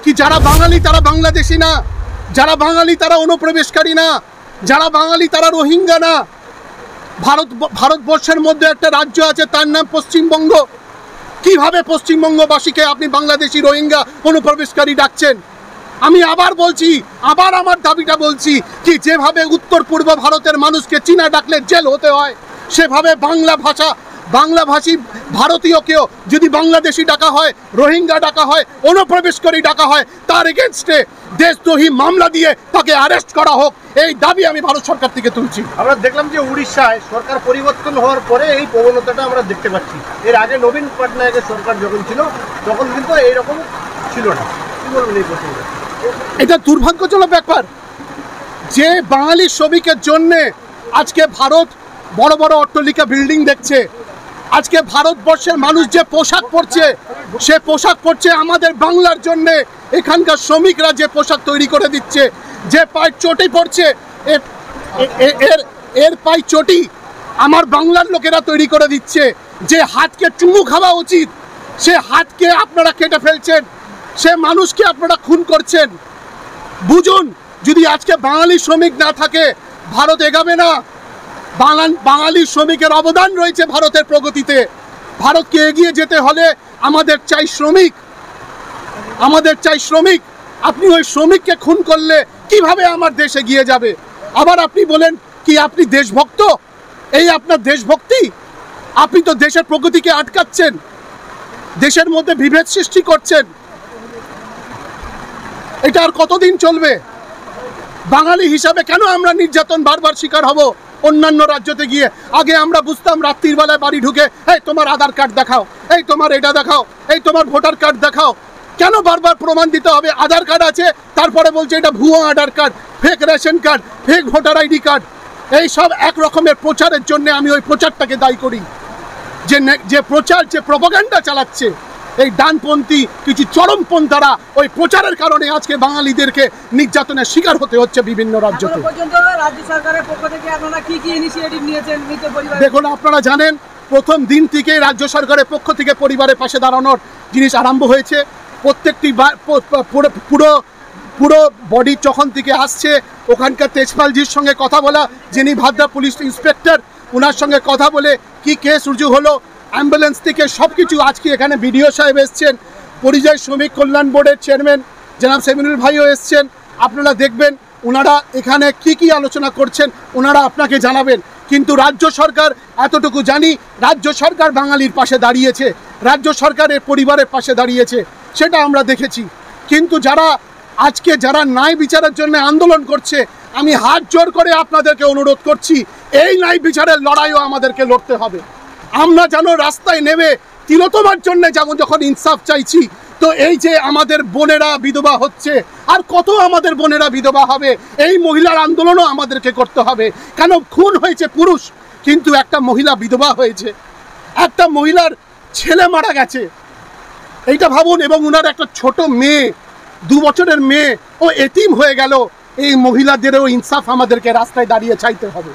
কি যারা বাঙালি তারা বাংলাদেশি না, যারা বাঙালি তারা অনুপ্রবেশকারী না, যারা বাঙালি তারা রোহিঙ্গা না? ভারতবর্ষের মধ্যে একটা রাজ্য আছে তার নাম পশ্চিমবঙ্গ। কিভাবে পশ্চিমবঙ্গবাসীকে আপনি বাংলাদেশি রোহিঙ্গা অনুপ্রবেশকারী ডাকছেন? আমি আবার বলছি, আবার আমার দাবিটা বলছি কি যেভাবে উত্তর পূর্ব ভারতের মানুষকে চীনা ডাকলে জেল হতে হয়, সেভাবে বাংলাভাষী ভারতীয়কেও যদি বাংলাদেশি ডাকা হয়, রোহিঙ্গা ডাকা হয়, অনুপ্রবেশকারী ডাকা হয়, তার এগেনস্টে দেশদ্রোহী মামলা দিয়ে তাকে অ্যারেস্ট করা হোক, এই দাবি আমি ভারত সরকার থেকে তুলছি। আমরা দেখলাম যে উড়িষ্যায় সরকার পরিবর্তন হওয়ার পরে এই প্রবণতাটা আমরা দেখতে পাচ্ছি। এর আগে নবীন পটনায়কের সরকার যখন ছিল তখন কিন্তু এইরকম ছিল না। কি বলবেন এই প্রসঙ্গে? এটা দুর্ভাগ্যজনক ব্যাপার যে বাঙালি শ্রমিকের জন্যে আজকে ভারত বড় বড় অট্টালিকা বিল্ডিং দেখছে। আজকে ভারতবর্ষের মানুষ যে পোশাক পরছে, সে পোশাক পরছে আমাদের বাংলার জন্যে। এখানকার শ্রমিকরা যে পোশাক তৈরি করে দিচ্ছে, যে পায়ের চটি পরছে, এর পায়ের চটি আমার বাংলার লোকেরা তৈরি করে দিচ্ছে। যে হাতকে চুমু খাওয়া উচিত, সে হাতকে আপনারা কেটে ফেলছেন, সে মানুষকে আপনারা খুন করছেন। বুঝুন, যদি আজকে বাঙালি শ্রমিক না থাকে ভারত এগাবে না। বাঙালি শ্রমিকের অবদান রয়েছে ভারতের প্রগতিতে। ভারতকে এগিয়ে যেতে হলে আমাদের চাই শ্রমিক, আমাদের চাই শ্রমিক। আপনি ওই শ্রমিককে খুন করলে কিভাবে আমার দেশ এগিয়ে যাবে? আবার আপনি বলেন কি আপনি দেশভক্ত, এই আপনার দেশভক্তি? আপনি তো দেশের প্রগতিকে আটকাচ্ছেন, দেশের মধ্যে বিভেদ সৃষ্টি করছেন। এটা আর কতদিন চলবে? বাঙালি হিসাবে কেন আমরা নির্যাতন বারবার শিকার হব অন্যান্য রাজ্যতে গিয়ে? আগে আমরা বুঝতাম রাত্রির বেলায় বাড়ি ঢুকে এই তোমার আধার কার্ড দেখাও, এই তোমার এটা দেখাও, এই তোমার ভোটার কার্ড দেখাও। কেন বারবার প্রমাণ দিতে হবে? আধার কার্ড আছে, তারপরে বলছে এটা ভুয়ো Aadhaar card, fake ration card, fake voter ID card. এই সব এক রকমের প্রচারের জন্য আমি ওই প্রচারটাকে দায়ী করি। যে প্রচার, যে প্রপাগান্ডা চালাচ্ছে এই ডানপন্থী কিছু চরমপন্থারা, ওই প্রচারের কারণে আজকে বাঙালিদেরকে নির্যাতনের শিকার হতে হচ্ছে বিভিন্ন রাজ্যতে। দেখুন, আপনারা জানেন প্রথম দিন থেকে রাজ্য সরকারের পক্ষ থেকে পরিবারের পাশে দাঁড়ানোর জিনিস আরম্ভ হয়েছে। প্রত্যেকটি পুরো বডি যখন থেকে আসছে, ওখানকার তেজপালজির সঙ্গে কথা বলা, যিনি ভাদ্রা পুলিশ ইন্সপেক্টর, ওনার সঙ্গে কথা বলে কি কেস রুজু হলো, অ্যাম্বুলেন্স থেকে সব কিছু। আজকে এখানে বিডিও সাহেব এসছেন, পরিযায়ী শ্রমিক কল্যাণ বোর্ডের চেয়ারম্যান জনাব সেমিনুল ভাইও এসছেন। আপনারা দেখবেন ওনারা এখানে কি আলোচনা করছেন, ওনারা আপনাকে জানাবেন। কিন্তু রাজ্য সরকার, এতটুকু জানি, রাজ্য সরকার বাঙালির পাশে দাঁড়িয়েছে, রাজ্য সরকারের পরিবারের পাশে দাঁড়িয়েছে, সেটা আমরা দেখেছি। কিন্তু যারা ন্যায় বিচারের জন্য আন্দোলন করছে, আমি হাত জোর করে আপনাদেরকে অনুরোধ করছি, এই ন্যায় বিচারের লড়াইও আমাদেরকে লড়তে হবে। আমরা যেন রাস্তায় নেমে তিলোত্তমার জন্য যখন ইনসাফ চাইছি, তো এই যে আমাদের বোনেরা বিধবা হচ্ছে, আর কত আমাদের বোনেরা বিধবা হবে, এই মহিলার আন্দোলনও আমাদেরকে করতে হবে। কেন খুন হয়েছে পুরুষ, কিন্তু একটা মহিলা বিধবা হয়েছে, একটা মহিলার ছেলে মারা গেছে, এইটা ভাবুন। এবং ওনার একটা ছোট মেয়ে, 2 বছরের মেয়ে, ও এতিম হয়ে গেল। এই মহিলাদেরও ইনসাফ আমাদেরকে রাস্তায় দাঁড়িয়ে চাইতে হবে।